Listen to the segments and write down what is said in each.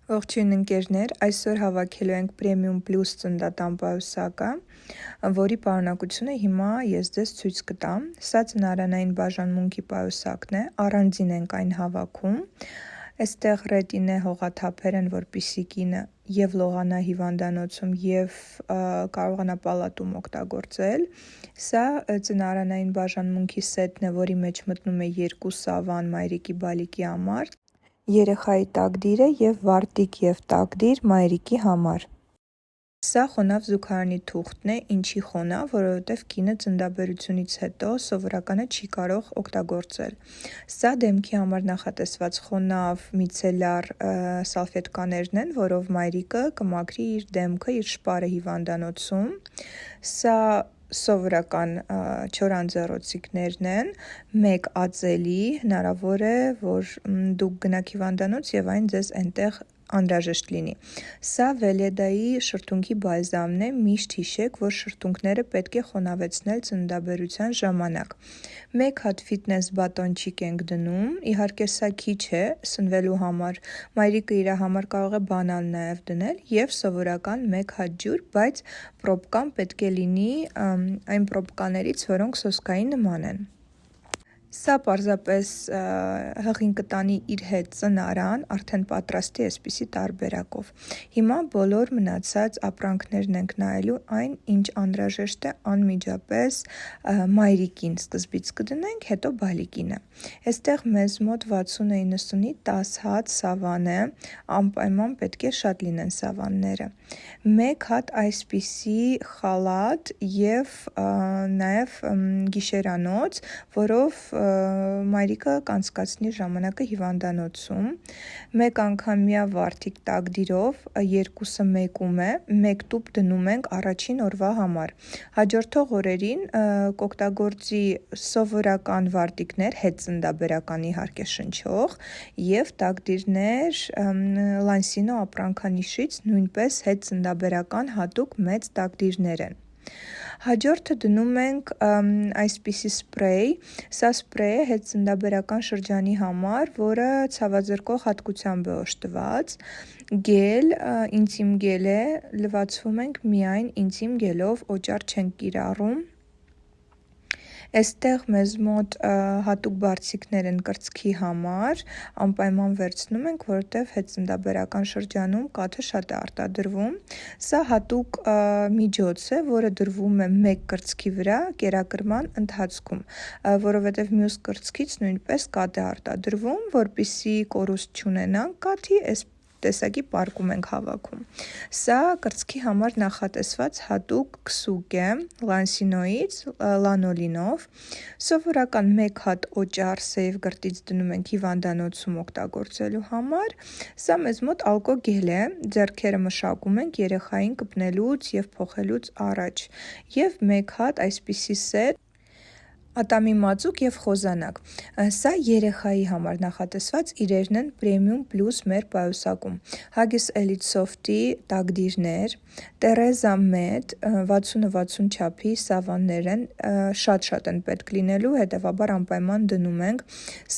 Ողջույն ընկերներ, այսօր հավաքելու ենք Premium Plus ծննդատան պայուսակը, որի պարունակությունը հիմա ես ձեզ ցույց կտամ։ Սա ծնարանային բաժանմունքի պայուսակն է, առանձին ենք այն հավաքում։ Այստեղ ռետինե հողաթափեր են, որպեսզի կինը եւ լողանա հիվանդանոցում եւ կարողանա պալատում օգտագործել։ Սա ծնարանային բաժանմունքի սեթն է, որի մեջ մտնում է 2 սավան մայրիկի բալիկի համար, երեխայի տակդիրը եւ վարտիք եւ տակդիր մայրիկի համար։ Սա խոնավ զուգարանի թուղթն է, ինչի խոնավ, որովհետև կինը ծննդաբերությունից հետո սովորականը չի կարող օգտագործել։ Սա դեմքի համար նախատեսված խոնավ միցելյար սալֆետկաներն են, որով մայրիկը կմաքրի իր դեմքը, իր շպարը հիվանդանոցում։ Սա սովորական 4 անձեռոցիկներն են, 1 ածելի, հնարավոր է, որ դուք գնաք հիվանդանոց եւ այն ձեզ այնտեղ անհրաժեշտ լինի։ Սա Վելեդայի շրթունքի բալզամն է, միշտ հիշեք, որ շրթունքները պետք է խոնավեցնել ծննդաբերության ժամանակ։ 1 հատ ֆիթնես բատոնչիկ ենք դնում, իհարկե սա քիչ է սնվելու համար, մայրիկը իր համար կարող է բանալ նաև դնել եւ սովորական 1 հատ ջուր, բայց պրոբկան պետք է լինի այն պրոբկաներից, որոնք սոսկայի նման են։ Սա պարզապես հղին կտանի իր հետ ծնարան, արդեն պատրաստի այսպիսի տարբերակով։ Հիմա բոլոր մնացած ապրանքներն ենք նայելու, այն ինչ անհրաժեշտ է անմիջապես մայրիկին սկզբից կդնենք, հետո բալիկինը։ Այստեղ մեզ մոտ 60-90-ի 10 հատ սավան է, անպայման պետք է շատ լինեն սավանները։ 1 հատ այսպիսի խալատ եւ նաեւ գիշերանոց, որով մայրիկը կանցկացնի ժամանակը հիվանդանոցում, 1 անգամյա վարտիք տակդիրով, 2-ը մեկում է, 1 տուփ դնում ենք առաջին օրվա համար։ Հաջորդող օրերին կօգտագործի սովորական վարտիքներ, հետծննդաբերական իհարկե շնչող եւ տակդիրներ Lansino ապրանքանիշից նույնպես հետծննդաբերական հատուկ մեծ տակդիրներ են։ Հաջորդը դնում ենք այսպիսի սպրեյ, սա սպրեյ է հետծննդաբերական շրջանի համար, որը ցավազրկող հատկությամբ է օժտված, գել, ինտիմ գել է, լվացվում ենք միայն ինտիմ գելով, օճառ չենք կիրառում։ Այստեղ մեզ մոտ հատուկ բարձիկներ են կրծքի համար, անպայման վերցնում ենք, որովհետև հետծննդաբերական շրջանում կաթը շատ է արտադրվում։ Սա հատուկ միջոց է, որը դրվում է 1 կրծքի վրա կերակրման ընթացքում, որովհետև մյուս կրծքից նույնպես կաթ է արտադրվում, որպեսզի կորուստ չունենանք կաթի, այս տեսակի պարկում ենք հավաքում։ Սա կրծքի համար նախատեսված հատուկ քսուկ է Lansino-ից, լանոլինով, սովորական 1 հատ օճառ սև գրտից դնում ենք հիվանդանոցում օգտագործելու համար։ Սա մեզ մոտ ալկոգել է, ձեռքերը մշակում ենք երեխային կպնելուց եւ փոխելուց առաջ, եւ 1 հատ այսպիսի սեթ ատամի մածուկ եւ խոզանակ։ Սա երեխայի համար նախատեսված իրերն են Premium Plus մեր պայուսակում։ Huggies Elite Soft-ի տակդիրներ, Tereza Med 60-60 չափի սավաններ են, շատ են պետք լինելու, հետևաբար անպայման դնում ենք։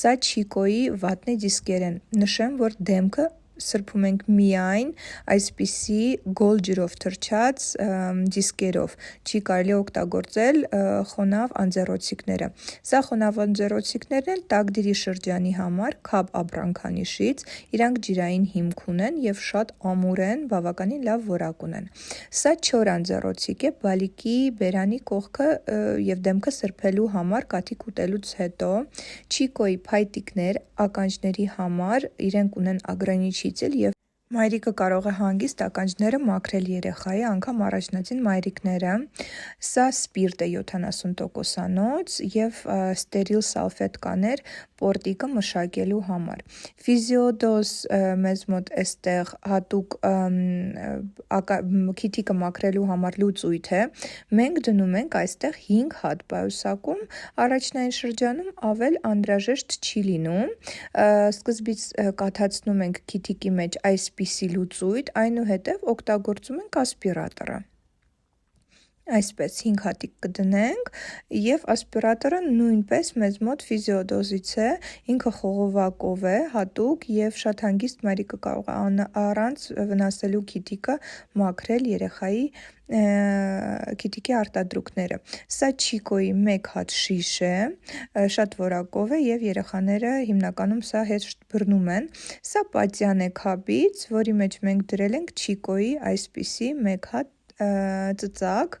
Սա Chico-ի վատնի դիսկեր են։ Նշեմ, որ դեմքը սրբում ենք միայն այսպիսի գոլ ջրով թրջած դիսկերով, չի կարելի օգտագործել խոնավ անձեռոցիկները։ Սա խոնավ անձեռոցիկներն են տակդիրի շրջանի համար, քաբ ապրանքանիշից, իրանք ջրային հիմք ունեն եւ շատ ամուր են, բավականին լավ որակ ունեն։ Սա 4 անձեռոցիկ է, բալիկի բերանի կողքը եւ դեմքը սրբելու համար կաթիկ ուտելուց հետո, Chico-ի փայտիկներ ականջների համար, իրենք ունեն ագրանիչիցիլ եւ մայրիկը կարող է հանգիստ ականջները մաքրել երեխայի, անգամ առաջնածին մայրիկները։ Սա սպիրտ է 70%-անոց եւ ստերիլ սալֆետկաներ պորտիկը մշակելու համար։ Physiodose մեզ մոտ այստեղ հատուկ քիթիկը մաքրելու համար լուծույթ է։ Մենք դնում ենք այստեղ 5 հատ պայուսակում, առաջնային շրջանում ավել անհրաժեշտ չի լինում։ Սկզբից կաթացնում ենք քիթիկի մեջ այսպիսի լուծույթ, այնուհետև օգտագործում ենք ասպիրատորը։ Այսպես 5 հատիկ կդնենք և ասպիրատորը նույնպես մեզ մոտ ֆիզիոդոզից է, ինքը խողովակով է, հատուկ և շատ հանգիստ մայրիկը կարող է առանց վնասելու քիթիկը մաքրել երեխայի քիթիկի արտադրուկները։ Սա Չիկոյի 1 հատ շիշ է, շատ որակով է և երեխաները հիմնականում սա հեշտ բռնում են։ Սա պատյան է քաբից, որի մեջ մենք դրել ենք Չիկոյի այսպիսի 1 հատ ծծակ,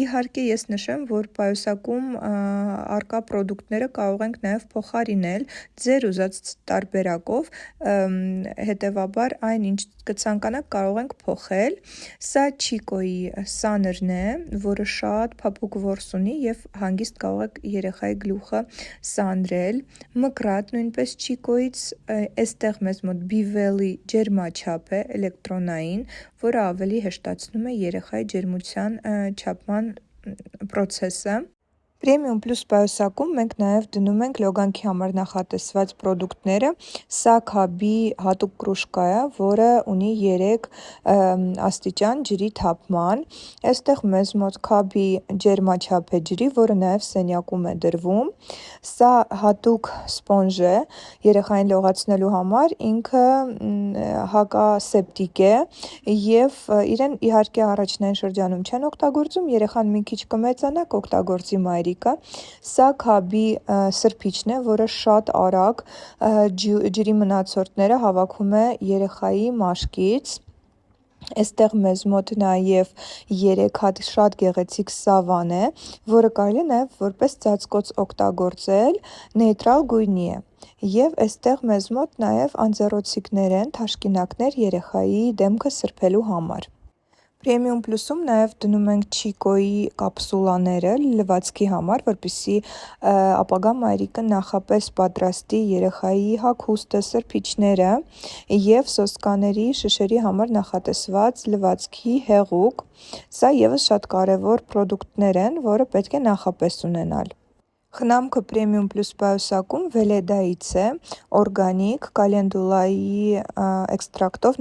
իհարկե ես նշեմ, որ պայուսակում առկա պրոդուկտները կարող ենք նաև փոխարինել ձեր ուզած տարբերակով, հետևաբար այն ինչ կցանկանաք կարող ենք փոխել, սա Չիկոյի սանրն է, որը շատ փափուկ որս ունի և հանգիստ կարող եք երեխայի գլուխը սանրել, մկրատ նույնպես Չիկոյից, այստեղ մեզ մոտ Բիվելի ջերմաչափ է, էլեկտրոնային, որը ավելի հեշտացնում է երեխայի ջերմության չափման պրոցեսը։ Պրեմիում պլյուս պայուսակում մենք նաև դնում ենք լոգանքի համար նախատեսված պրոդուկտները, սա քաբի հատուկ կրուշկա է, որը ունի 3 աստիճան ջրի թափման, այստեղ մեզ մոտ քաբի ջերմաչափ է ջրի, որը նաև սենյակում է դրվում, սա հատուկ սպոնժ է երեխային լողացնելու համար, ինքը հակասեպտիկ է և իրեն իհարկե առաջնային շրջանում չեն օգտագործում, երեխան մի քիչ կմեծանա կօգտագործի մայրիկը, սա քաբի սրբիչն է, որը շատ արագ ջրի մնացորդները հավաքում է երեխայի մաշկից, այստեղ մեզ մոտ նաև 3 հատ շատ գեղեցիկ սավան է, որը կարելի է նաև որպես ծածկոց օգտագործել, նեյտրալ գույնի է։ Եվ այստեղ մեզ մոտ նաև անձեռոցիկներ են, թաշկինակներ երեխայի դեմքը սրբելու համար։ Պրեմիում պլյուսում նաև դնում ենք Չիկոյի կապսուլաները լվացքի համար, որպեսզի ապագա մայրիկը նախապես պատրաստի երեխայի հագուստը, սրբիչները և սոսկաների շշերի համար նախատեսված լվացքի հեղուկ, սա ևս շատ կարևոր պրոդուկտներ են, որը պետք է նախապես ունենալ։ Խնամքը պրեմիում պլյուս պայուսակում Վելեդայից է, օրգանիկ, կալենդուլայի էքստրակտով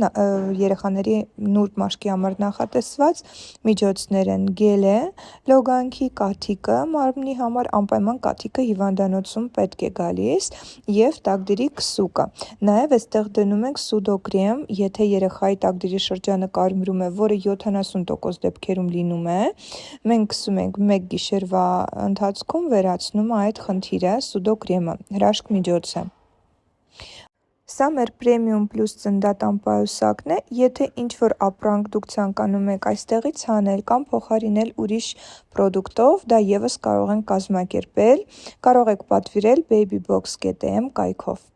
երեխաների նուրբ մաշկի համար նախատեսված միջոցներ են, գել է լոգանքի, կաթիկը մարմնի համար, անպայման կաթիկը հիվանդանոցում պետք է գալիս և տակդիրի քսուկը, նաև այստեղ դնում ենք սուդոկրեմ, եթե երեխայի տակդիրի շրջանը կարմրում է, որը 70% դեպքերում լինում է, մենք քսում ենք 1 գիշերվա ընթացքում վերացնում այդ խնդիրը, սուդոկրեմը, հրաշք միջոց է։ Սա մեր պրեմիում պլյուս ծննդատան պայուսակն է, եթե ինչ-որ ապրանք դուք ցանկանում եք այստեղից հանել կամ փոխարինել ուրիշ պրոդուկտով, դա ևս կարող ենք կազմակերպել, կարող եք պատվիրել babybox.am կայքով։